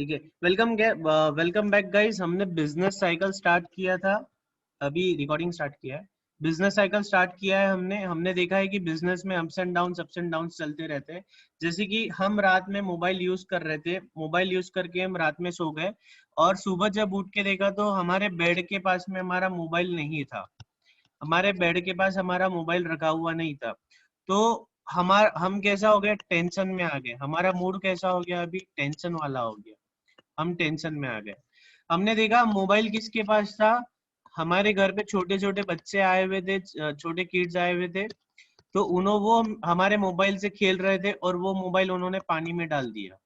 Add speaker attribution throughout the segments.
Speaker 1: ठीक है। Welcome back guys. हमने बिजनेस साइकिल स्टार्ट किया था, अभी रिकॉर्डिंग स्टार्ट किया है। बिजनेस साइकिल स्टार्ट किया है हमने देखा है कि बिजनेस में अप्स एंड डाउन्स चलते रहते हैं। जैसे कि हम रात में मोबाइल यूज कर रहे थे, मोबाइल यूज करके हम रात में सो गए और सुबह जब उठ के देखा तो हमारे बेड के पास में हमारा मोबाइल नहीं था, हमारे बेड के पास हमारा मोबाइल रखा हुआ नहीं था। तो हम कैसा हो गया, टेंशन में आ गए। हमारा मूड कैसा हो गया, अभी टेंशन वाला हो गया, हम टेंशन में आ गए। हमने देखा मोबाइल किसके पास था, हमारे घर पे छोटे छोटे बच्चे आए हुए थे, छोटे किड्स आए हुए थे। तो वो हमारे मोबाइल से खेल रहे थे और वो मोबाइल उन्होंने पानी में डाल दिया,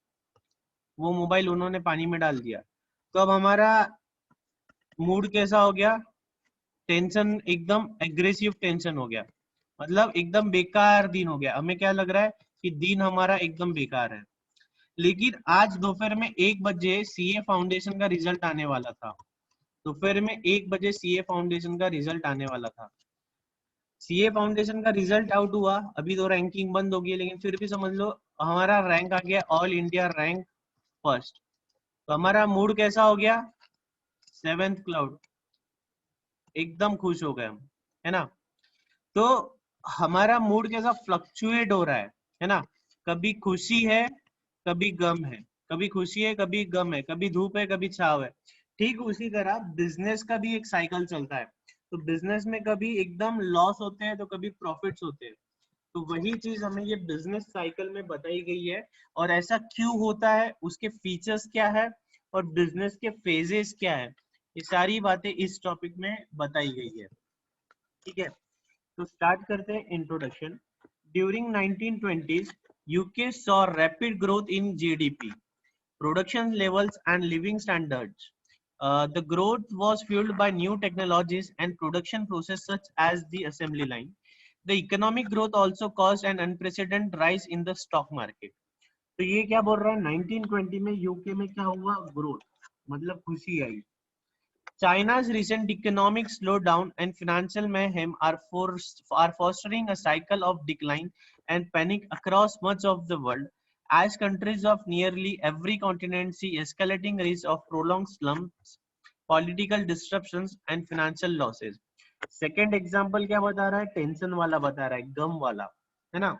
Speaker 1: वो मोबाइल उन्होंने पानी में डाल दिया। तो अब हमारा मूड कैसा हो गया, टेंशन, एकदम एग्रेसिव टेंशन हो गया, मतलब एकदम बेकार दिन हो गया। हमें क्या लग रहा है कि दिन हमारा एकदम बेकार है। लेकिन आज दोपहर में 1 बजे सीए फाउंडेशन का रिजल्ट आने वाला था, दोपहर में 1 बजे सीए फाउंडेशन का रिजल्ट आने वाला था। सीए फाउंडेशन का रिजल्ट आउट हुआ, अभी तो रैंकिंग बंद हो गई, लेकिन फिर भी समझ लो हमारा रैंक आ गया ऑल इंडिया रैंक फर्स्ट। तो हमारा मूड कैसा हो गया, सेवेंथ क्लाउड, एकदम खुश हो गए हम, है ना। तो हमारा मूड कैसा फ्लक्चुएट हो रहा है ना। कभी खुशी है, कभी गम है, कभी खुशी है, कभी गम है, कभी धूप है, कभी छाव है। ठीक उसी तरह बिजनेस का भी एक साइकिल चलता है। तो बिजनेस में कभी एकदम लॉस होते हैं तो कभी प्रॉफिट्स होते हैं। तो वही चीज हमें ये बिजनेस साइकिल में बताई गई है। और ऐसा क्यों होता है, उसके फीचर्स क्या है और बिजनेस के फेजेस क्या है, ये सारी बातें इस टॉपिक में बताई गई है। ठीक है, तो स्टार्ट करते हैं introduction. During 1920s, UK saw rapid growth in GDP, production levels and living standards. The growth was fueled by new technologies and production process such as the assembly line. The economic growth also caused an unprecedented rise in the stock market. तो ये क्या बोल रहा है, 1920 में UK में क्या हुआ, ग्रोथ, मतलब खुशी आई। China's recent economic slowdown and financial mayhem are fostering a cycle of decline and panic across much of the world, as countries of nearly every continent see escalating risks of prolonged slumps, political disruptions, and financial losses. Second example क्या बता रहा है, tension वाला बता रहा है, गम वाला, है ना।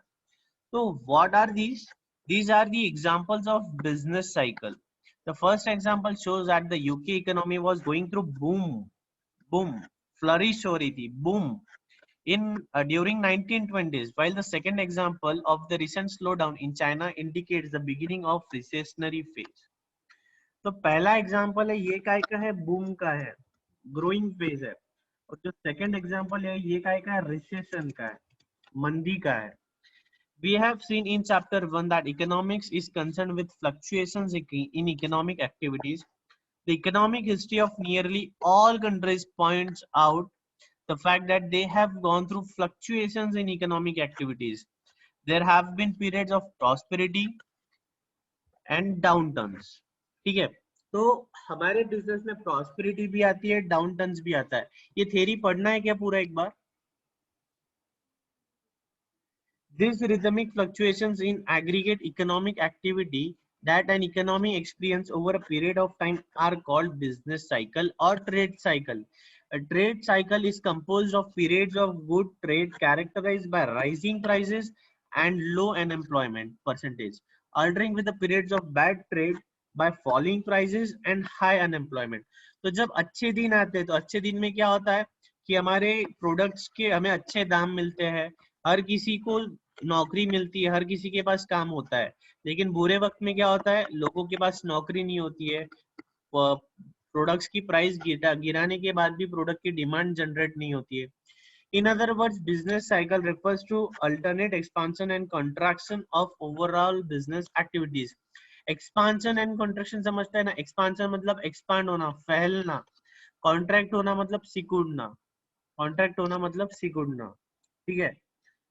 Speaker 1: तो what are these? These are the examples of business cycle. The first example shows that the UK economy was going through boom, flourish हो रही थी, boom during 1920s, while the second example of the recent slowdown in China indicates the beginning of recessionary phase. तो पहला example है ये काय का है, बूम का है, ग्रोइंग फेज है। और जो सेकंड एग्जाम्पल है ये काय का है, रिसेशन का है, मंदी का है। We have seen in chapter 1 that economics is concerned with fluctuations in economic activities. The economic history of nearly all countries points out the fact that they have gone through fluctuations in economic activities. There have been periods of prosperity and downturns. ठीक है, तो हमारे business में prosperity भी आती है, down turns भी आता है। ये थ्योरी पढ़ना है क्या पूरा एक बार। These rhythmic fluctuations in aggregate economic activity that an economy experiences over a period of time are called business cycle or trade cycle. A trade cycle is composed of periods of good trade characterized by rising prices and low unemployment percentage, altering with the periods of bad trade by falling prices and high unemployment. तो जब अच्छे दिन आते हैं तो अच्छे दिन में क्या होता है कि हमारे प्रोडक्ट्स के हमें अच्छे दाम मिलते हैं, हर किसी को नौकरी मिलती है, हर किसी के पास काम होता है। लेकिन बुरे वक्त में क्या होता है, लोगों के पास नौकरी नहीं होती है, प्रोडक्ट्स की प्राइस गिराने के बाद भी प्रोडक्ट की डिमांड जनरेट नहीं होती है। In other words, business cycle refers to alternate expansion and contraction of overall business activities. Expansion and contraction समझते हैं ना, expansion मतलब expand होना, फैलना, contract होना मतलब सिकुड़ना, contract होना मतलब सिकुड़ना। ठीक है,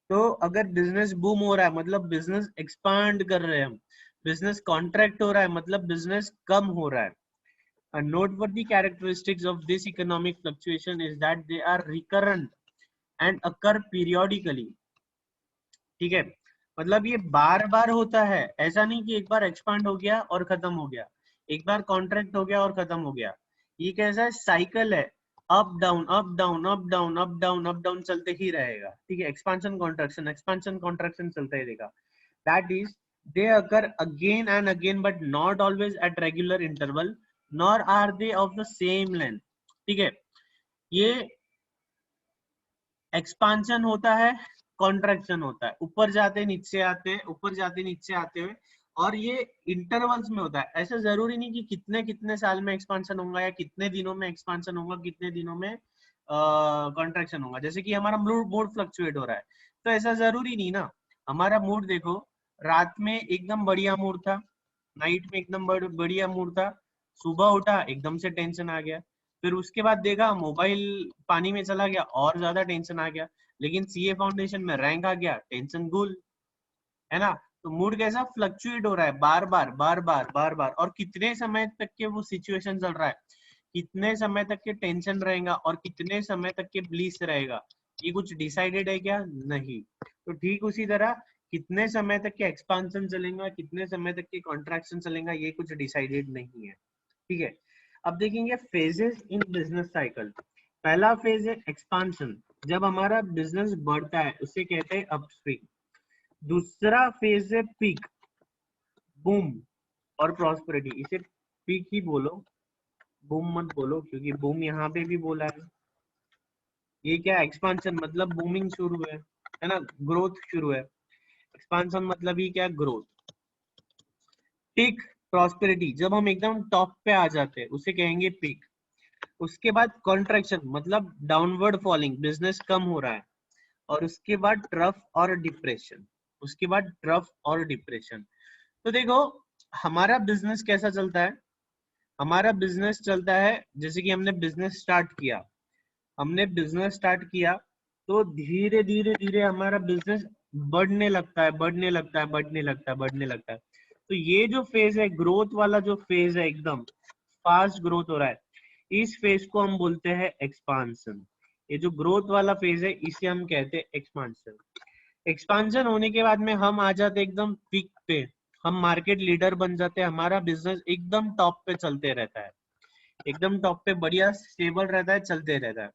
Speaker 1: तो अगर बिजनेस बूम हो रहा है मतलब बिजनेस एक्सपांड कर रहे हैं हम, बिजनेस कॉन्ट्रैक्ट हो रहा है मतलब बिजनेस कम हो रहा है। A noteworthy characteristics of this economic fluctuation is that they are recurrent and occur periodically. ठीक है, मतलब ये बार बार होता है, ऐसा नहीं कि एक बार एक्सपांड हो गया और खत्म हो गया। एक बार कॉन्ट्रैक्ट हो गया और खत्म हो गया। ये कैसा है, साइकिल है, up down up down up down up down up down चलते ही रहेगा, ठीक है। एक्सपांशन कॉन्ट्रैक्शन चलता ही रहेगा। That is they occur again and again but not always at regular interval nor are they of the same length, ठीक है। ये expansion होता है, कॉन्ट्रैक्शन होता है, ऊपर जाते नीचे आते हैं, ऊपर जाते नीचे आते हुए, और ये इंटरवल्स में होता है। ऐसा जरूरी नहीं कि कितने कितने साल में एक्सपांशन होगा या कितने दिनों में एक्सपांशन होगा, कितने दिनों में कॉन्ट्रैक्शन होगा। जैसे कि हमारा मूड फ्लक्चुएट हो रहा है, तो ऐसा जरूरी नहीं ना। हमारा मूड देखो, रात में एकदम बढ़िया मूड था, नाइट में एकदम बढ़िया मूड था, सुबह उठा एकदम से टेंशन आ गया, फिर उसके बाद देखा मोबाइल पानी में चला गया और ज्यादा टेंशन आ गया, लेकिन सीए फाउंडेशन में रैंक आ गया, टेंशन गुल, है ना। तो मूड कैसा फ्लक्चुएट हो रहा है, बार बार बार बार बार बार, और कितने समय तक के वो सिचुएशन चल रहा है, कितने समय तक के टेंशन रहेगा और कितने समय तक के ब्लीस रहेगा, ये कुछ डिसाइडेड है क्या? नहीं। तो ठीक उसी तरह कितने समय तक के एक्सपांशन चलेगा, कितने समय तक के कॉन्ट्रैक्शन चलेगा, ये कुछ डिसाइडेड नहीं है, ठीक है। अब देखेंगे फेजेस इन बिजनेस साइकिल। पहला फेज है एक्सपांशन, जब हमारा बिजनेस बढ़ता है उसे कहते हैं अपस्विंग। दूसरा फेज है पीक, बूम और प्रॉस्पेरिटी। इसे पीक ही बोलो, बूम मत बोलो, क्योंकि बूम यहाँ पे भी बोला है। ये क्या, एक्सपांशन मतलब बूमिंग शुरू है ना, ग्रोथ शुरू है। एक्सपांशन मतलब ही क्या, ग्रोथ। पीक प्रॉस्पेरिटी, जब हम एकदम टॉप पे आ जाते हैं उसे कहेंगे पीक। उसके बाद कॉन्ट्रैक्शन मतलब डाउनवर्ड फॉलिंग, बिजनेस कम हो रहा है। और उसके बाद ट्रफ और डिप्रेशन, उसके बाद ट्रफ और डिप्रेशन। तो देखो हमारा बिजनेस कैसा चलता है, हमारा बिजनेस चलता है जैसे कि हमने बिजनेस स्टार्ट किया, तो धीरे धीरे धीरे हमारा बिजनेस बढ़ने लगता है, बढ़ने लगता है, बढ़ने लगता है, बढ़ने लगता है। तो ये जो फेज है, ग्रोथ वाला जो फेज है, एकदम फास्ट ग्रोथ हो रहा है, इस फेज को हम बोलते हैं एक्सपांशन। ये जो ग्रोथ वाला फेज है इसे हम कहते हैं एक्सपांशन। एक्सपांशन होने के बाद में हम आ जाते एकदम पीक पे, हम मार्केट लीडर बन जाते हैं, हमारा बिजनेस एकदम टॉप पे चलते रहता है, एकदम टॉप पे बढ़िया स्टेबल रहता है, चलते रहता है।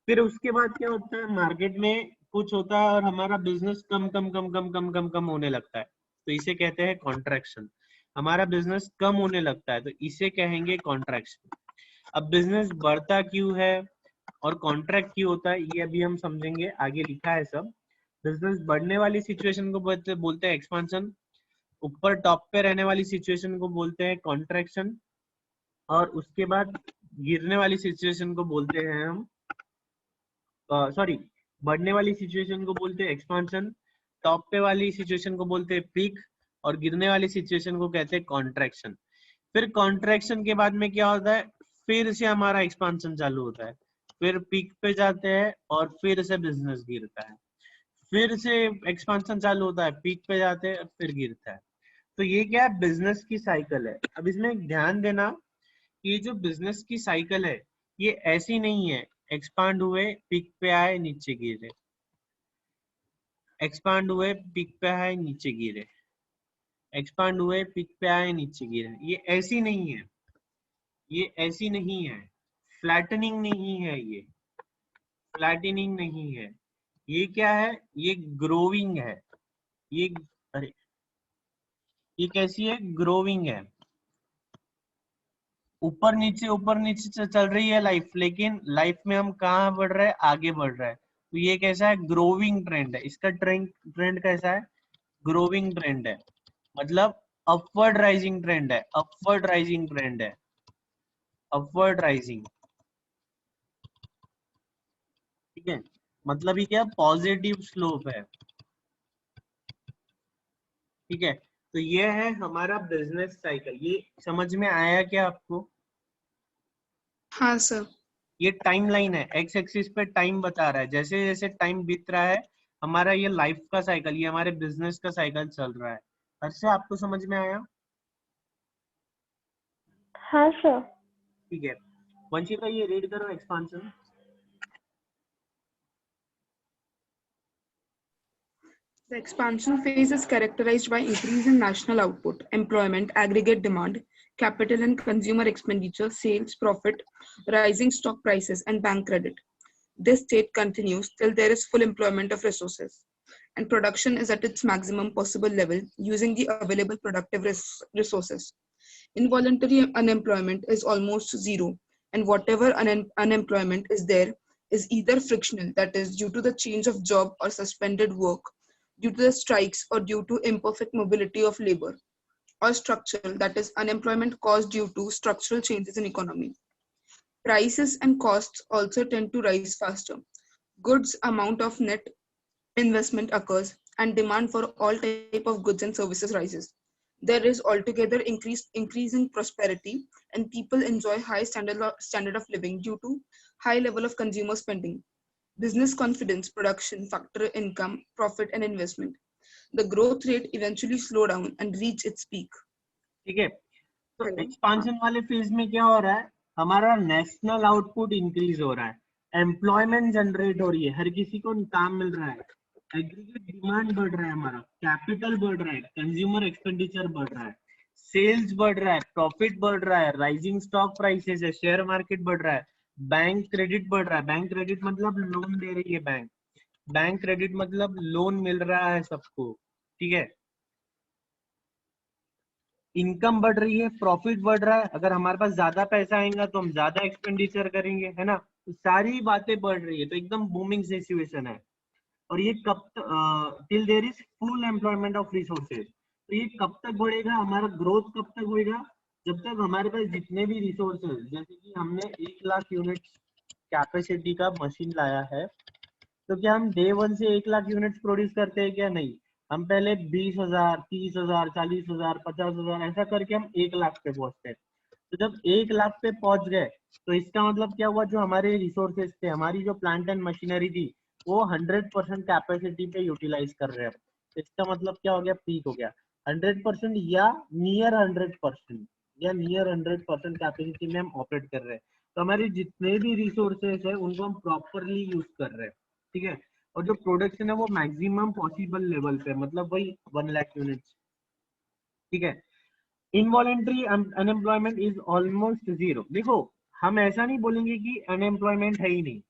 Speaker 1: फिर उसके बाद क्या होता है, मार्केट में कुछ होता है और हमारा बिजनेस कम कम कम कम कम कम कम होने लगता है, तो इसे कहते हैं कॉन्ट्रैक्शन। हमारा बिजनेस कम होने लगता है तो इसे कहेंगे कॉन्ट्रैक्शन। अब बिजनेस बढ़ता क्यों है और कॉन्ट्रैक्ट क्यों होता है ये अभी हम समझेंगे, आगे लिखा है सब। बिजनेस बढ़ने वाली सिचुएशन को बोलते हैं एक्सपांशन, ऊपर टॉप पे रहने वाली सिचुएशन को बोलते हैं कॉन्ट्रैक्शन, और उसके बाद गिरने वाली सिचुएशन को बोलते हैं हम सॉरी, बढ़ने वाली सिचुएशन को बोलते हैं एक्सपांशन, टॉप पे वाली सिचुएशन को बोलते हैं पीक, और गिरने वाली सिचुएशन को कहते हैं कॉन्ट्रैक्शन। फिर कॉन्ट्रैक्शन के बाद में क्या होता है, फिर से हमारा एक्सपांशन चालू होता है, फिर पीक पे जाते हैं और फिर से बिजनेस गिरता है, फिर से एक्सपांशन चालू होता है, पीक पे जाते हैं फिर गिरता है। तो ये क्या है, बिजनेस की साइकिल है। अब इसमें ध्यान देना, ये जो बिजनेस की साइकिल है ये ऐसी नहीं है, एक्सपांड हुए पीक पे आए नीचे गिरे, एक्सपांड हुए पीक पे आए नीचे गिरे, एक्सपांड हुए पीक पे आए नीचे गिरे, ये ऐसी नहीं है, ये ऐसी नहीं है, फ्लैटनिंग नहीं है, ये फ्लैटनिंग नहीं है, ये क्या है, ये ग्रोविंग है, ये अरे ये कैसी है, ग्रोविंग है। ऊपर नीचे चल रही है लाइफ, लेकिन लाइफ में हम कहाँ बढ़ रहे हैं, आगे बढ़ रहे हैं। तो ये कैसा है, ग्रोविंग ट्रेंड है, इसका ट्रेंड ट्रेंड कैसा है, ग्रोविंग ट्रेंड है, मतलब अपवर्ड राइजिंग ट्रेंड है, अपवर्ड राइजिंग ट्रेंड है, अपवर्ड राइजिंग, ठीक है। मतलब ये क्या, पॉजिटिव स्लोप है, ठीक है। तो ये है हमारा बिजनेस साइकिल, ये समझ में आया क्या आपको?
Speaker 2: हाँ सर।
Speaker 1: ये टाइम लाइन है, एक्स एक्सिस पे टाइम बता रहा है, जैसे जैसे टाइम बीत रहा है हमारा ये लाइफ का साइकिल, ये हमारे बिजनेस का साइकिल चल रहा है। अच्छा आपको समझ में आया?
Speaker 3: हाँ सर।
Speaker 1: ठीक है, वंशिका ये रीड करो expansion.
Speaker 2: The expansion phase is characterized by increase in national output, employment, aggregate demand, capital and consumer expenditure, sales, profit, rising stock prices, and bank credit. This state continues till there is full employment of resources and production is at its maximum possible level using the available productive resources. Involuntary unemployment is almost zero, and whatever unemployment is there is either frictional, that is, due to the change of job or suspended work, due to the strikes or due to imperfect mobility of labor, or structural, that is, unemployment caused due to structural changes in economy. Prices and costs also tend to rise faster. Goods amount of net investment occurs and demand for all type of goods and services rises. There is altogether increasing prosperity and people enjoy high standard of living due to high level of consumer spending. Business confidence, production, factor income, profit and investment. The growth rate eventually slow down and reach its peak.
Speaker 1: ठीक है, तो expansion वाले phase में क्या हो रहा है, हमारा नेशनल आउटपुट इंक्रीज हो रहा है, एम्प्लॉयमेंट जनरेट हो रही है, हर किसी को काम मिल रहा है, एग्रीगेट डिमांड बढ़ रहा है, हमारा कैपिटल बढ़ रहा है, कंज्यूमर एक्सपेंडिचर बढ़ रहा है, सेल्स बढ़ रहा है, प्रॉफिट बढ़ रहा है, राइजिंग स्टॉक प्राइसेस है, शेयर मार्केट बढ़ रहा है, बैंक क्रेडिट बढ़ रहा है, बैंक क्रेडिट मतलब लोन दे रही है बैंक, बैंक क्रेडिट मतलब लोन मिल रहा है सबको, ठीक है, इनकम बढ़ रही है, प्रॉफिट बढ़ रहा है, अगर हमारे पास ज्यादा पैसा आएगा तो हम ज्यादा एक्सपेंडिचर करेंगे, है ना, तो सारी बातें बढ़ रही है, तो एकदम बूमिंग सिचुएशन है, और ये कब till there is full employment of resources, तो ये कब तक बढ़ेगा, हमारा ग्रोथ कब तक होएगा, जब तक हमारे पास जितने भी रिसोर्सेज, जैसे कि हमने 1 लाख यूनिट कैपेसिटी का मशीन लाया है, तो क्या हम डे 1 से 1 लाख यूनिट्स प्रोड्यूस करते हैं क्या, नहीं, हम पहले 20,000, 30,000, 40,000, 50,000 ऐसा करके हम 1 लाख पे पहुंचते हैं, तो जब 1 लाख पे पहुंच गए तो इसका मतलब क्या हुआ, जो हमारे रिसोर्सेज थे, हमारी जो प्लांट एंड मशीनरी थी, वो 100% कैपेसिटी पे यूटिलाइज कर रहे हैं, तो इसका मतलब क्या हो गया, पीक हो गया, 100% या नियर 100% या नियर 100% कैपेसिटी में हम ऑपरेट कर रहे हैं, तो हमारे जितने भी रिसोर्सेज है उनको हम प्रॉपरली यूज कर रहे हैं, ठीक है, और जो प्रोडक्शन है वो मैक्सिमम पॉसिबल लेवल पे, मतलब वही 1 लाख यूनिट्स, ठीक है, involuntary unemployment is almost zero. देखो, हम ऐसा नहीं बोलेंगे कि अनएम्प्लॉयमेंट है ही नहीं,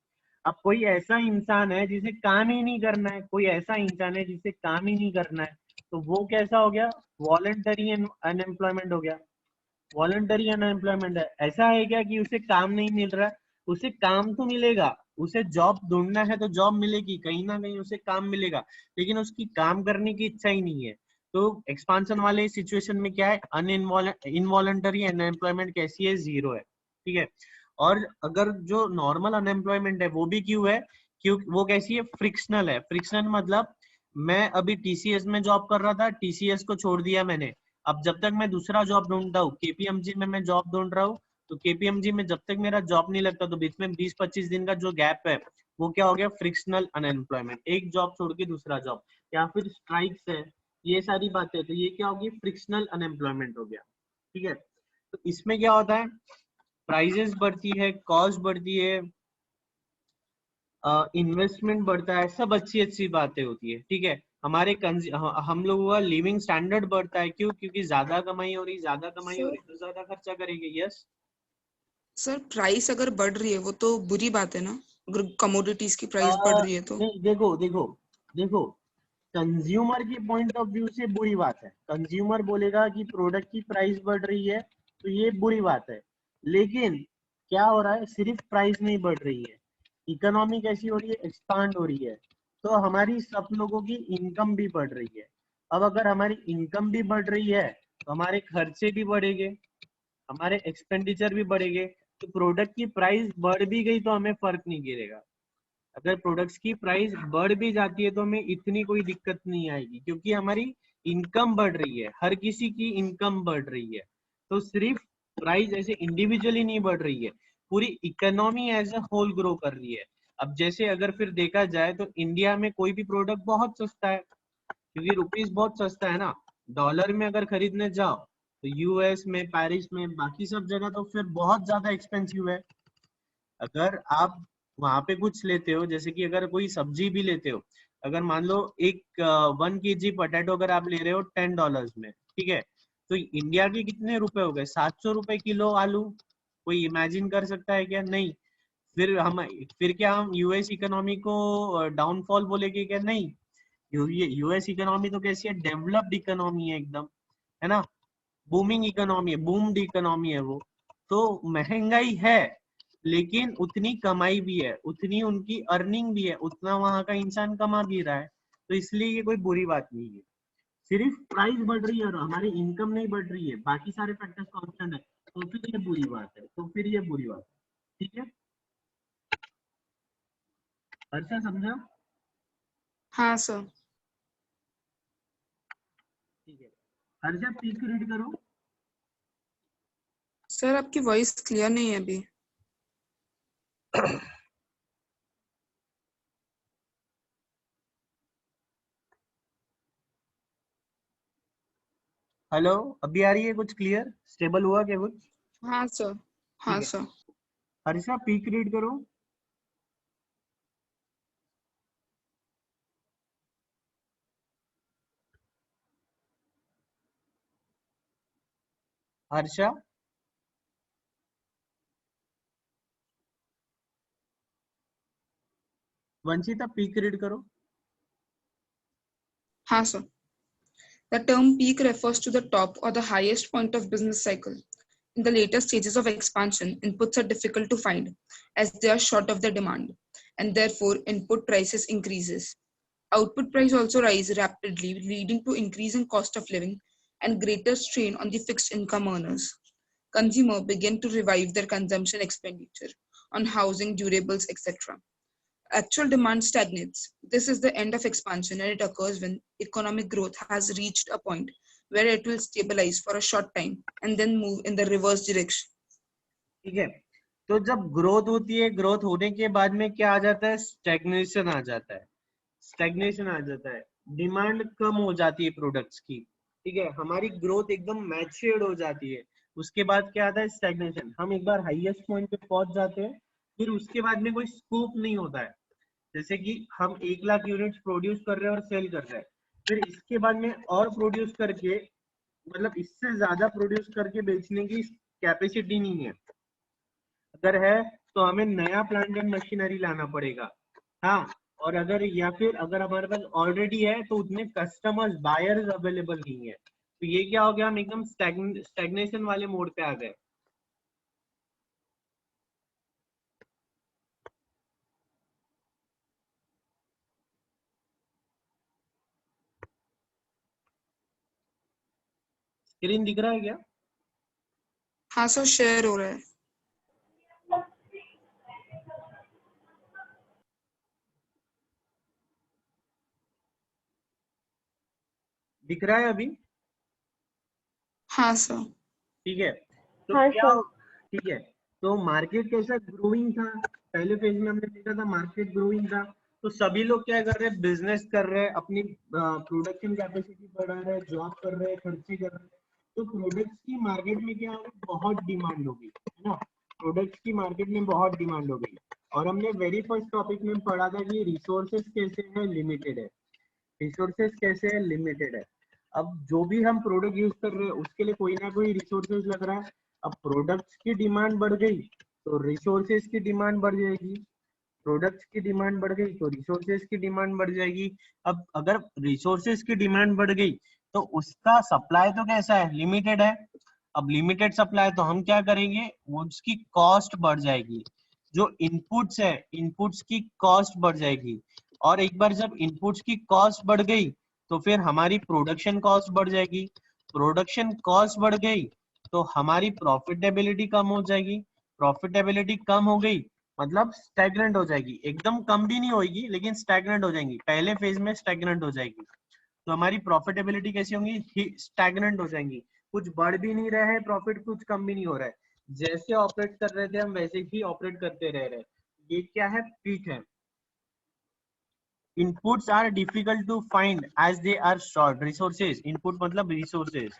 Speaker 1: अब कोई ऐसा इंसान है जिसे काम ही नहीं करना है, कोई ऐसा इंसान है जिसे काम ही नहीं करना है, तो वो कैसा हो गया, वॉलंटरी अनएम्प्लॉयमेंट हो गया, वॉलंटरी अनएम्प्लॉयमेंट है, ऐसा है क्या कि उसे काम नहीं मिल रहा है, उसे काम तो मिलेगा, उसे जॉब ढूंढना है तो जॉब मिलेगी, कहीं ना कहीं उसे काम मिलेगा, लेकिन उसकी काम करने की इच्छा ही नहीं है, तो एक्सपांशन वाले सिचुएशन में क्या है, इनवॉलंटरी अनएम्प्लॉयमेंट कैसी है, जीरो है, ठीक है, और अगर जो नॉर्मल अनएम्प्लॉयमेंट है वो भी क्यों है, क्यों वो कैसी है, फ्रिक्शनल है, फ्रिक्शनल मतलब मैं अभी टीसीएस में जॉब कर रहा था, टीसीएस को छोड़ दिया मैंने, अब जब तक मैं दूसरा जॉब ढूंढता हूँ, केपीएमजी में मैं जॉब ढूंढ रहा हूँ, तो केपीएमजी में जब तक मेरा जॉब नहीं लगता तो बीच में 20-25 दिन का जो गैप है वो क्या हो गया, फ्रिक्शनल अनएम्प्लॉयमेंट, एक जॉब छोड़ के दूसरा जॉब, या फिर स्ट्राइक्स है, ये सारी बातें, तो ये क्या होगी, फ्रिक्शनल अनएम्प्लॉयमेंट हो गया, ठीक है, तो इसमें क्या होता है, प्राइजेस बढ़ती है, कॉस्ट बढ़ती है, इन्वेस्टमेंट बढ़ता है, सब अच्छी अच्छी बातें होती है, ठीक है, हमारे हम लोगों का लिविंग स्टैंडर्ड बढ़ता है, क्यों, क्योंकि ज्यादा कमाई हो रही, ज्यादा कमाई हो रही तो ज्यादा खर्चा करेंगे, यस
Speaker 2: सर, प्राइस अगर बढ़ रही है वो तो बुरी बात है ना, अगर कमोडिटीज की प्राइस बढ़ रही है तो।
Speaker 1: नहीं, देखो देखो देखो, कंज्यूमर के पॉइंट ऑफ व्यू से बुरी बात है, कंज्यूमर बोलेगा कि प्रोडक्ट की प्राइस बढ़ रही है तो ये बुरी बात है, लेकिन क्या हो रहा है, सिर्फ प्राइस नहीं बढ़ रही है, इकोनॉमी कैसी हो रही है, एक्सपांड हो रही है, तो हमारी सब लोगों की इनकम भी बढ़ रही है, अब अगर हमारी इनकम भी बढ़ रही है तो हमारे खर्चे भी बढ़ेंगे, हमारे एक्सपेंडिचर भी बढ़ेंगे, तो प्रोडक्ट की प्राइस बढ़ भी गई तो हमें फर्क नहीं गिरेगा, अगर प्रोडक्ट्स की प्राइस बढ़ भी जाती है तो हमें इतनी कोई दिक्कत नहीं आएगी, क्योंकि हमारी इनकम बढ़ रही है, हर किसी की इनकम बढ़ रही है, तो सिर्फ प्राइस ऐसे इंडिविजुअली नहीं बढ़ रही है, पूरी economy as a whole grow कर रही है। अब जैसे अगर फिर देखा जाए तो इंडिया में कोई भी प्रोडक्ट बहुत सस्ता है, क्योंकि रुपीस बहुत सस्ता है ना, डॉलर में अगर खरीदने जाओ तो यूएस में, पेरिस में, बाकी सब जगह तो फिर बहुत ज्यादा एक्सपेंसिव है, अगर आप वहां पे कुछ लेते हो, जैसे कि अगर कोई सब्जी भी लेते हो, अगर मान लो एक 1 kg पोटैटो अगर आप ले रहे हो $10 में, ठीक है, तो इंडिया के कितने रुपए हो गए? 700 रुपए किलो आलू। कोई इमेजिन कर सकता है क्या? नहीं। फिर क्या हम यूएस इकोनॉमी को डाउनफॉल बोलेंगे क्या? नहीं। यूएस इकोनॉमी तो कैसी है? डेवलप्ड इकोनॉमी है एकदम, है ना, बूमिंग इकोनॉमी है, बूम्ड इकोनॉमी है वो। तो महंगाई है लेकिन उतनी कमाई भी है, उतनी उनकी अर्निंग भी है, उतना वहां का इंसान कमा भी रहा है। तो इसलिए ये कोई बुरी बात नहीं है। सिर्फ प्राइस बढ़ रही है और हमारी इनकम नहीं बढ़ रही है, बाकी सारे फैक्टर्स कांस्टेंट है, तो फिर ये बुरी बात है, तो फिर ये बुरी बात है। ठीक है, अच्छा समझा?
Speaker 2: हाँ सर।
Speaker 1: ठीक है, हर्षा पीक रीड करो।
Speaker 2: सर आपकी वॉइस क्लियर नहीं है अभी।
Speaker 1: हेलो, अभी आ रही है कुछ क्लियर? स्टेबल हुआ क्या कुछ?
Speaker 2: हाँ सर। हाँ
Speaker 1: ठीक है,
Speaker 2: सर।
Speaker 1: हर्षा पीक रीड करो। हर्षा, वंशिता पीक रीड करो।
Speaker 2: हाँ sir. The term peak refers to the top or the highest point of business cycle. In the later stages of expansion, inputs are difficult to find as they are short of the demand, and therefore input prices increases. Output price also rise rapidly, leading to increasing cost of living and greater strain on the fixed income earners. Consumer begin to revive their consumption expenditure on housing, durables, etc. Actual demand stagnates. This is the end of expansion and it occurs when economic growth has reached a point where it will stabilize for a short time and then move in the reverse direction.
Speaker 1: ठीक है, तो जब growth होती है, growth होने के बाद में क्या आ जाता है? स्टैग्नेशन आ जाता है। स्टैग्नेशन आ जाता है, डिमांड कम हो जाती है प्रोडक्ट्स की। ठीक है, हमारी ग्रोथ एकदम मैच्योर्ड हो जाती है। उसके बाद क्या आता है? स्टैग्नेशन। हम एक बार हाईएस्ट पॉइंट पे पहुंच जाते हैं, फिर उसके बाद में कोई स्कोप नहीं होता है। जैसे कि हम 1 लाख यूनिट्स प्रोड्यूस कर रहे हैं और सेल कर रहे हैं, फिर इसके बाद में और प्रोड्यूस करके, मतलब इससे ज्यादा प्रोड्यूस करके बेचने की कैपेसिटी नहीं है। अगर है तो हमें नया प्लांट एंड मशीनरी लाना पड़ेगा। हाँ, और अगर या फिर अगर हमारे पास ऑलरेडी है तो उतने कस्टमर्स, बायर्स अवेलेबल नहीं है, तो ये क्या हो गया? हम एकदम स्टैग्नेशन वाले मोड पे आ गए। स्क्रीन दिख रहा है क्या?
Speaker 2: हाँ सर, शेयर हो रहा है।
Speaker 1: दिख रहा है अभी?
Speaker 2: हाँ सर।
Speaker 1: ठीक है, तो
Speaker 3: हाँ
Speaker 1: क्या
Speaker 3: सर।
Speaker 1: ठीक है, तो मार्केट कैसा ग्रोइंग था? पहले फेज में हमने देखा था मार्केट ग्रोइंग था, तो सभी लोग क्या कर रहे हैं? बिजनेस कर रहे हैं, अपनी प्रोडक्शन कैपेसिटी बढ़ा रहे हैं, जॉब कर रहे हैं, खर्चे कर रहे हैं। तो प्रोडक्ट्स की मार्केट में क्या होगा? बहुत डिमांड होगी, है ना। प्रोडक्ट्स की मार्केट में बहुत डिमांड हो गई। और हमने वेरी फर्स्ट टॉपिक में पढ़ा था कि रिसोर्सेज कैसे है? लिमिटेड है। रिसोर्सेज कैसे है? लिमिटेड है। अब जो भी हम प्रोडक्ट यूज कर रहे हैं उसके लिए कोई ना कोई रिसोर्सेज लग रहा है। अब प्रोडक्ट्स की डिमांड बढ़ गई तो रिसोर्सेज की डिमांड बढ़ जाएगी, प्रोडक्ट्स की डिमांड बढ़ गई तो रिसोर्सेज की डिमांड बढ़ जाएगी। अब अगर रिसोर्सेज की डिमांड बढ़ गई तो उसका सप्लाई तो कैसा है? लिमिटेड है। अब लिमिटेड सप्लाई तो हम क्या करेंगे? वो उसकी कॉस्ट बढ़ जाएगी। जो इनपुट्स है, इनपुट्स की कॉस्ट बढ़ जाएगी। और एक बार जब इनपुट्स की कॉस्ट बढ़ गई तो फिर हमारी प्रोडक्शन कॉस्ट बढ़ जाएगी। प्रोडक्शन कॉस्ट बढ़ गई तो हमारी प्रॉफिटेबिलिटी कम हो जाएगी। प्रॉफिटेबिलिटी कम हो गई मतलब स्टैग्नेंट हो जाएगी। एकदम कम भी नहीं होगी लेकिन स्टैग्नेंट हो जाएंगी, पहले फेज में स्टैग्नेंट हो जाएगी। तो हमारी प्रॉफिटेबिलिटी कैसी होंगी? स्टैग्नेंट हो जाएंगी। कुछ बढ़ भी नहीं रहा है प्रॉफिट, कुछ कम भी नहीं हो रहा है। जैसे ऑपरेट कर रहे थे हम वैसे ही ऑपरेट करते रह रहे हैं। ये क्या है? पीक है। Inputs are difficult to find as they are short. Resources, input मतलब resources,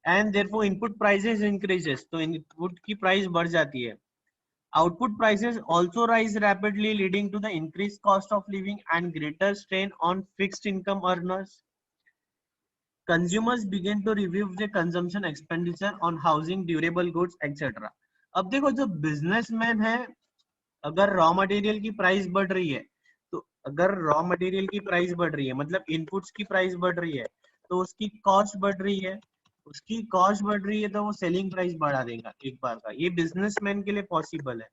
Speaker 1: and therefore input prices increases. तो input की price बढ़ जाती है। Output prices also rise rapidly, leading to the increased cost of living and greater strain on fixed income earners. Consumers begin to review the consumption expenditure on housing, durable goods, etc. अब देखो जो businessman है, अगर raw material की price बढ़ रही है, तो अगर रॉ मटेरियल की प्राइस बढ़ रही है मतलब इनपुट्स की प्राइस बढ़ रही है, तो उसकी कॉस्ट बढ़ रही है, उसकी कॉस्ट बढ़ रही है तो वो सेलिंग प्राइस बढ़ा देगा एक बार का। ये बिजनेसमैन के लिए पॉसिबल है।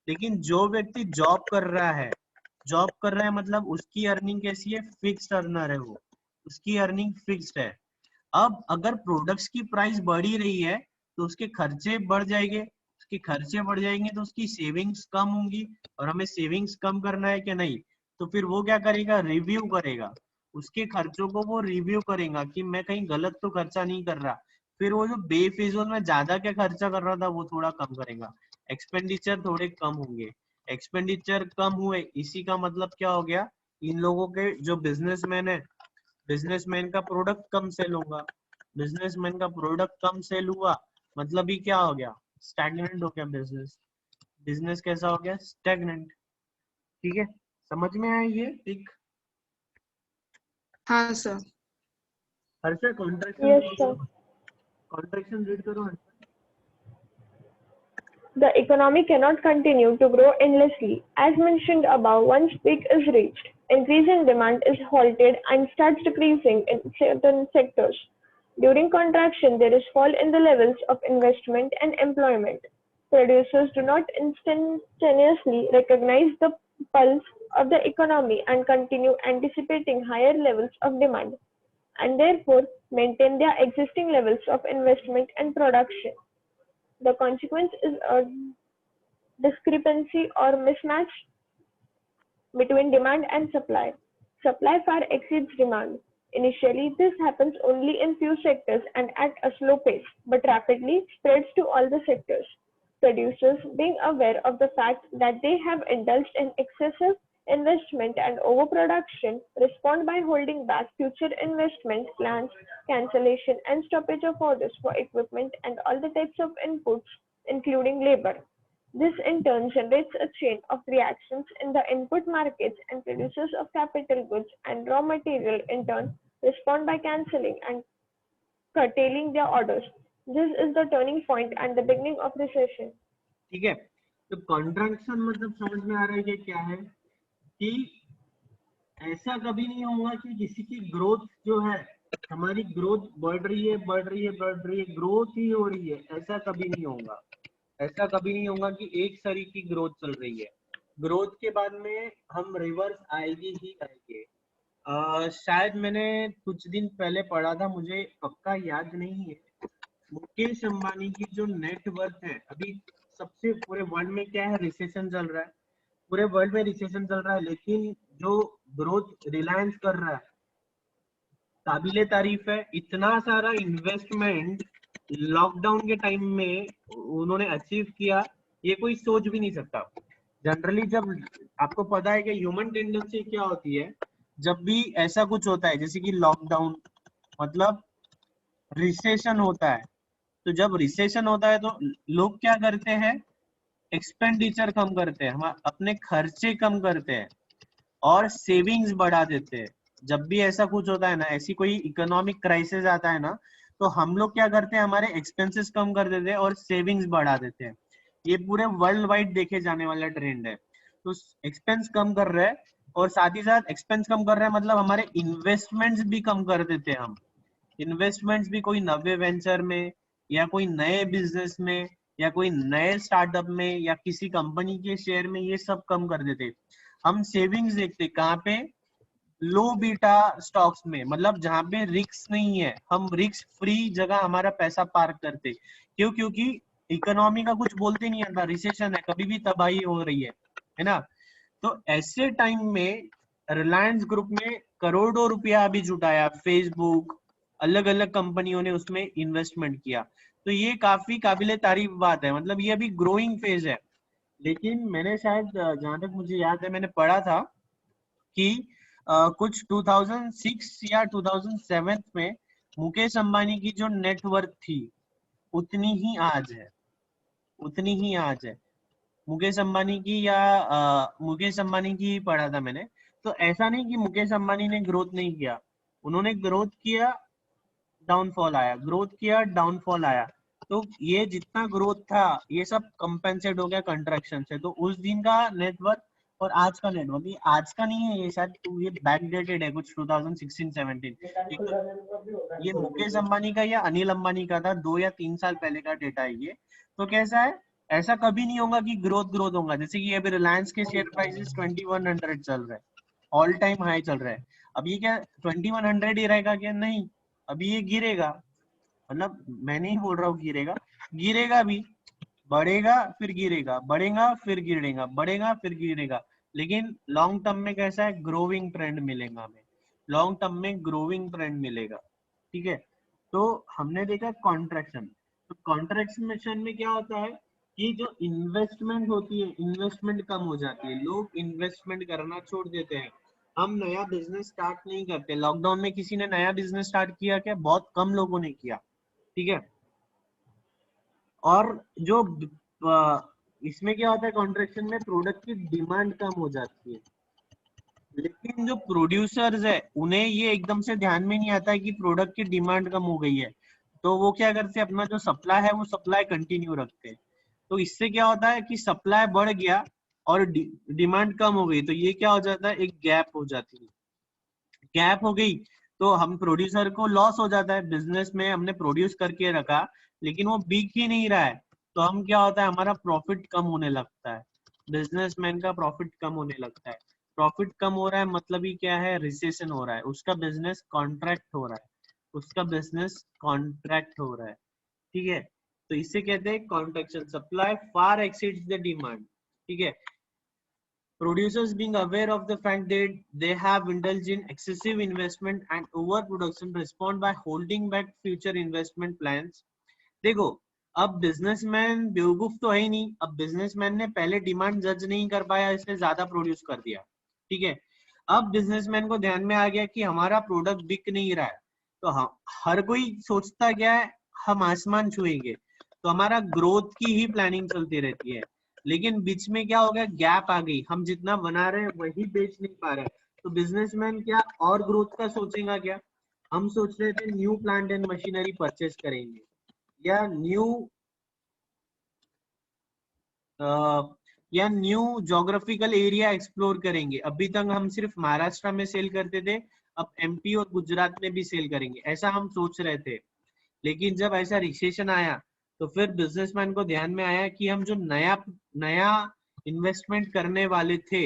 Speaker 1: लेकिन जो व्यक्ति जॉब कर रहा है मतलब उसकी अर्निंग कैसी है, फिक्स्ड अर्नर है वो, उसकी अर्निंग फिक्स्ड है। अब अगर प्रोडक्ट्स की प्राइस बढ़ी रही है तो उसके खर्चे बढ़ जाएंगे, उसके खर्चे बढ़ जाएंगे तो उसकी सेविंग्स कम होंगी, और हमें सेविंग्स कम करना है कि नहीं, तो फिर वो क्या करेगा, रिव्यू करेगा उसके खर्चों को, वो रिव्यू करेगा कि मैं कहीं गलत तो खर्चा नहीं कर रहा। फिर वो जो बेफिजूल में ज्यादा क्या खर्चा कर रहा था वो थोड़ा कम करेगा, एक्सपेंडिचर थोड़े कम होंगे। एक्सपेंडिचर कम हुए इसी का मतलब क्या हो गया, इन लोगों के जो बिजनेसमैन है, बिजनेसमैन का प्रोडक्ट कम सेल होगा, बिजनेसमैन का प्रोडक्ट कम सेल हुआ मतलब ही क्या हो गया, स्टैग्नेंट हो गया बिजनेस, बिजनेस कैसा हो गया, स्टैग्नेंट। ठीक है, समझ में आया ये ठीक?
Speaker 2: हाँ sir.
Speaker 1: Harshad contraction
Speaker 3: Yes,
Speaker 1: read
Speaker 3: sir.
Speaker 1: करो, कॉन्ट्रैक्शन रीड करो Harshad.
Speaker 3: The economy cannot continue to grow endlessly. As mentioned above, once peak is reached, increase in demand is halted and starts decreasing in certain sectors. During contraction, there is fall in the levels of investment and employment. Producers do not instantaneously recognize the pulse of the economy and continue anticipating higher levels of demand, and therefore maintain their existing levels of investment and production. The consequence is a discrepancy or mismatch between demand and supply. Supply far exceeds demand. Initially, this happens only in few sectors and at a slow pace, but rapidly spreads to all the sectors. Producers, being aware of the fact that they have indulged in excessive investment and overproduction, respond by holding back future investment plans, cancellation and stoppage of orders for equipment and all the types of inputs, including labor. This in turn generates a chain of reactions in the input markets, and producers of capital goods and raw material in turn respond by cancelling and curtailing their orders. This is the turning point and the beginning of recession.
Speaker 1: ठीक है, तो contraction मतलब समझ में आ रहा है कि क्या है, कि ऐसा कभी नहीं होगा कि किसी की ग्रोथ जो है, हमारी ग्रोथ बढ़ रही है बढ़ रही है बढ़ रही है, ग्रोथ ही हो रही है, ऐसा कभी नहीं होगा। ऐसा कभी नहीं होगा कि एक सरी की ग्रोथ चल रही है, ग्रोथ के बाद में हम रिवर्स आएगी ही आएगी। शायद मैंने कुछ दिन पहले पढ़ा था, मुझे पक्का याद नहीं है, मुकेश अंबानी की जो नेटवर्थ है अभी, सबसे पूरे वर्ल्ड में क्या है, रिसेशन चल रहा है, पूरे वर्ल्ड में रिसेशन चल रहा है, लेकिन जो ग्रोथ रिलायंस कर रहा है काबिले तारीफ है। इतना सारा इन्वेस्टमेंट लॉकडाउन के टाइम में उन्होंने अचीव किया, ये कोई सोच भी नहीं सकता। जनरली जब आपको पता है कि ह्यूमन टेंडेंसी क्या होती है, जब भी ऐसा कुछ होता है जैसे कि लॉकडाउन मतलब रिसेशन होता है, तो जब रिसेशन होता है तो लोग क्या करते हैं, एक्सपेंडिचर कम करते हैं, हम अपने खर्चे कम करते हैं और सेविंग्स बढ़ा देते हैं। जब भी ऐसा कुछ होता है ना, ऐसी कोई इकोनॉमिक क्राइसिस आता है ना, तो हम लोग क्या करते हैं, हमारे एक्सपेंसेस कम कर देते हैं और सेविंग्स बढ़ा देते हैं। ये पूरे वर्ल्ड वाइड देखे जाने वाला ट्रेंड है। तो एक्सपेंस कम कर रहे हैं और साथ ही साथ एक्सपेंस कम कर रहे हैं मतलब हमारे इन्वेस्टमेंट्स भी कम कर देते हैं हम। इन्वेस्टमेंट्स भी कोई नवे वेंचर में या कोई नए बिजनेस में या कोई नए स्टार्टअप में या किसी कंपनी के शेयर में, ये सब कम कर देते। हम सेविंग्स देखते कहाँ पे, लो बीटा स्टॉक्स में, मतलब जहां पे रिस्क नहीं है, हम रिस्क फ्री जगह हमारा पैसा पार्क करते। क्यों? क्योंकि इकोनॉमी का कुछ बोलते नहीं आता, रिसेशन है, कभी भी तबाही हो रही है ना। तो ऐसे टाइम में रिलायंस ग्रुप ने करोड़ों रुपया अभी जुटाया, फेसबुक अलग अलग कंपनियों ने उसमें इन्वेस्टमेंट किया। तो ये काफी काबिले तारीफ बात है, मतलब ये अभी ग्रोइंग फेज है। लेकिन मैंने शायद जहां तक मुझे याद है मैंने पढ़ा था कि कुछ 2006 या 2007 में मुकेश अंबानी की जो नेटवर्थ थी उतनी ही आज है, उतनी ही आज है मुकेश अंबानी की, या मुकेश अंबानी की पढ़ा था मैंने। तो ऐसा नहीं कि मुकेश अंबानी ने ग्रोथ नहीं किया, उन्होंने ग्रोथ किया डाउनफॉल आया, ग्रोथ किया डाउनफॉल आया। तो ये जितना ग्रोथ था ये सब कंपेंसेट हो गया कंट्रैक्शन से। तो उस दिन का नेटवर्क और आज का नेटवर्क, ये आज का नहीं है, ये शायद ये बैकडेटेड है कुछ 2016-17। ये मुकेश अंबानी का या अनिल अंबानी का था, 2 या 3 साल पहले का डेटा है ये। तो कैसा है, ऐसा कभी नहीं होगा कि ग्रोथ होगा। जैसे कि अभी रिलायंस के शेयर प्राइसेस 2100 चल रहा है, ऑल टाइम हाई चल रहा है। अब ये क्या 2100 ही रहेगा क्या? नहीं, अभी ये गिरेगा। मतलब मैं नहीं बोल रहा हूँ गिरेगा, गिरेगा भी, बढ़ेगा फिर गिरेगा, बढ़ेगा फिर गिरेगा, बढ़ेगा फिर गिरेगा। लेकिन लॉन्ग टर्म में कैसा है, ग्रोविंग ट्रेंड मिलेगा हमें, लॉन्ग टर्म में ग्रोविंग ट्रेंड मिलेगा। ठीक है, तो हमने देखा कॉन्ट्रैक्शन। तो कॉन्ट्रैक्शन में क्या होता है कि जो इन्वेस्टमेंट होती है, इन्वेस्टमेंट कम हो जाती है, लोग इन्वेस्टमेंट करना छोड़ देते हैं, हम नया बिजनेस स्टार्ट नहीं करते। लॉकडाउन में किसी ने नया बिजनेस स्टार्ट किया क्या? बहुत कम लोगों ने किया। ठीक है, और जो इसमें क्या होता है कॉन्ट्रैक्शन में, प्रोडक्ट की डिमांड कम हो जाती है। लेकिन जो प्रोड्यूसर्स है उन्हें ये एकदम से ध्यान में नहीं आता है कि प्रोडक्ट की डिमांड कम हो गई है, तो वो क्या करते हैं, अपना जो सप्लाई है वो सप्लाई कंटिन्यू रखते हैं। तो इससे क्या होता है कि सप्लाई बढ़ गया और डिमांड कम हो गई, तो ये क्या हो जाता है, एक गैप हो जाती है। गैप हो गई तो हम प्रोड्यूसर को लॉस हो जाता है। बिजनेस में हमने प्रोड्यूस करके रखा लेकिन वो बिक ही नहीं रहा है, तो हम क्या होता है, हमारा प्रॉफिट कम होने लगता है, बिजनेसमैन का प्रॉफिट कम होने लगता है। प्रॉफिट कम हो रहा है मतलब ही क्या है, रिसेशन हो रहा है, उसका बिजनेस कॉन्ट्रैक्ट हो रहा है, उसका बिजनेस कॉन्ट्रैक्ट हो रहा है। ठीक है, तो इसे कहते हैं contraction. Supply far exceeds the demand. ठीक है, producers being aware of the fact that they have indulged in excessive investment and overproduction respond by holding back future investment plans. देखो, अब बिजनेसमैन बेवकूफ तो है ही नहीं। अब बिजनेसमैन ने पहले डिमांड जज नहीं कर पाया, इसने ज्यादा प्रोड्यूस कर दिया। ठीक है, अब बिजनेसमैन को ध्यान में आ गया कि हमारा प्रोडक्ट बिक नहीं रहा है, तो हर कोई सोचता क्या है, हम आसमान छुएंगे, तो हमारा ग्रोथ की ही प्लानिंग चलती रहती है। लेकिन बीच में क्या हो गया, गैप आ गई, हम जितना बना रहे हैं वही बेच नहीं पा रहे, तो बिजनेसमैन क्या और ग्रोथ का सोचेगा क्या? हम सोच रहे थे new plant and machinery purchase करेंगे या न्यू जोग्राफिकल एरिया एक्सप्लोर करेंगे। अभी तक हम सिर्फ महाराष्ट्र में सेल करते थे, अब एमपी और गुजरात में भी सेल करेंगे, ऐसा हम सोच रहे थे। लेकिन जब ऐसा रिसेशन आया तो फिर बिजनेसमैन को ध्यान में आया कि हम जो नया नया इन्वेस्टमेंट करने वाले थे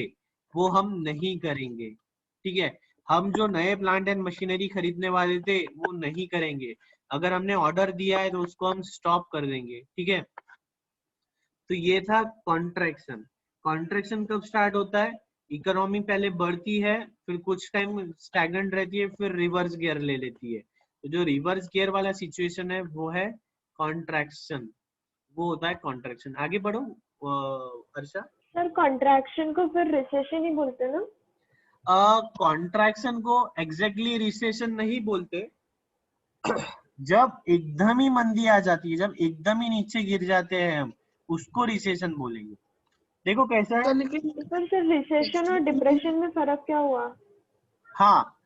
Speaker 1: वो हम नहीं करेंगे। ठीक है, हम जो नए प्लांट एंड मशीनरी खरीदने वाले थे वो नहीं करेंगे, अगर हमने ऑर्डर दिया है तो उसको हम स्टॉप कर देंगे। ठीक है, तो ये था कॉन्ट्रैक्शन। कॉन्ट्रैक्शन कब स्टार्ट होता है, इकोनॉमी पहले बढ़ती है, फिर कुछ टाइम स्टैग्नेंट रहती है, फिर रिवर्स गियर ले लेती है। तो जो रिवर्स गियर वाला सिचुएशन है वो है कॉन्ट्रैक्शन, वो होता है कॉन्ट्रैक्शन। आगे बढ़ो अर्षा।
Speaker 3: सर कॉन्ट्रैक्शन को फिर रिसेशन ही बोलते ना?
Speaker 1: कॉन्ट्रैक्शन को एग्जैक्टली रिसेशन नहीं बोलते, जब एकदम ही मंदी आ जाती है, जब एकदम ही नीचे गिर जाते हैं हम, उसको रिसेशन बोलेंगे। देखो कैसा है,
Speaker 2: लेकिन
Speaker 3: सर रिसेशन और डिप्रेशन में फर्क क्या हुआ?
Speaker 1: हाँ,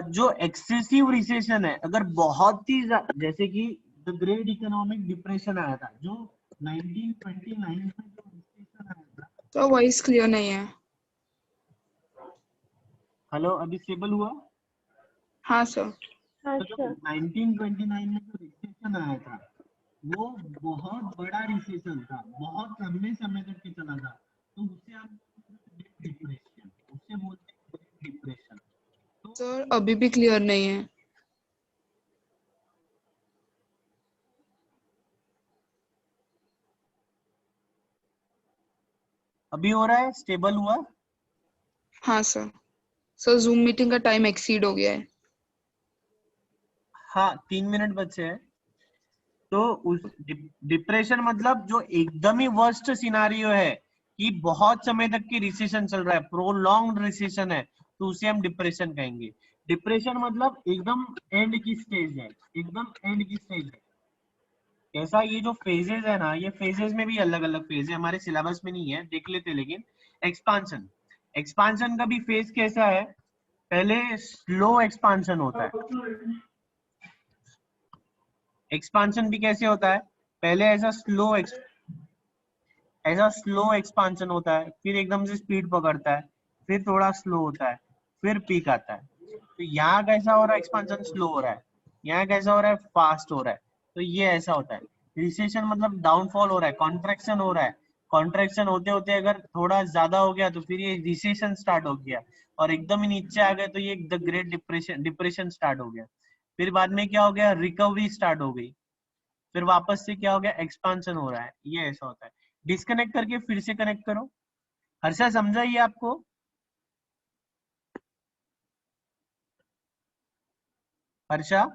Speaker 1: जो एक्सेसिव रिसेशन है, अगर बहुत ही जैसे कि द ग्रेट इकोनॉमिक डिप्रेशन आया था जो 1929 में, जो रिसेशन आया था।
Speaker 2: तो वॉइस क्लियर नहीं है।
Speaker 1: हेलो, अभी स्टेबल हुआ?
Speaker 2: हाँ सर।
Speaker 1: तो जो 1929 में जो रिसेशन आया था वो बहुत बड़ा रिसेशन था, बहुत लंबे समय तक के चला था, तो उसे हम डिप्रेशन, उसे बोलते हैं डिप्रेशन।
Speaker 2: सर अभी भी क्लियर नहीं है।
Speaker 1: अभी हो रहा है, स्टेबल हुआ?
Speaker 2: हाँ सर। सर जूम मीटिंग का टाइम एक्सीड हो गया है।
Speaker 1: हाँ, 3 मिनट बचे हैं। तो उस डिप्रेशन मतलब जो एकदम ही वर्स्ट सिनारियो है कि बहुत समय तक की रिसेशन चल रहा है, प्रोलॉन्ग्ड रिसेशन है, तो उसे हम डिप्रेशन कहेंगे। डिप्रेशन मतलब एकदम एंड की स्टेज है, एकदम एंड की स्टेज है। ऐसा ये जो फेजेस है ना, ये फेजेस में भी अलग अलग फेज है, हमारे सिलेबस में नहीं है, देख लेते। लेकिन एक्सपांशन, एक्सपांशन का भी फेज कैसा है, पहले स्लो एक्सपांशन होता है, एक्सपांशन भी कैसे होता है, पहले ऐसा स्लो एक्सपांशन होता है, फिर एकदम से स्पीड पकड़ता है, फिर थोड़ा स्लो होता है, फिर पीक आता है। तो यहाँ कैसा हो रहा है, एक्सपांशन स्लो हो रहा है, यहाँ कैसा हो रहा है, फास्ट हो रहा है। तो ये ऐसा होता है। रिसेशन मतलब डाउनफॉल हो रहा है, कॉन्ट्रैक्शन हो रहा है, कॉन्ट्रैक्शन होते होते अगर थोड़ा ज्यादा हो गया तो फिर ये रिसेशन स्टार्ट हो गया, और एकदम ही नीचे आ गए तो ये द ग्रेट डिप्रेशन स्टार्ट हो गया। फिर बाद में क्या हो गया, रिकवरी स्टार्ट हो गई, फिर वापस से क्या हो गया, एक्सपांशन हो रहा है। ये ऐसा होता है। डिस्कनेक्ट करके फिर से कनेक्ट करो। हर्षा समझा ये आपको? हर्षा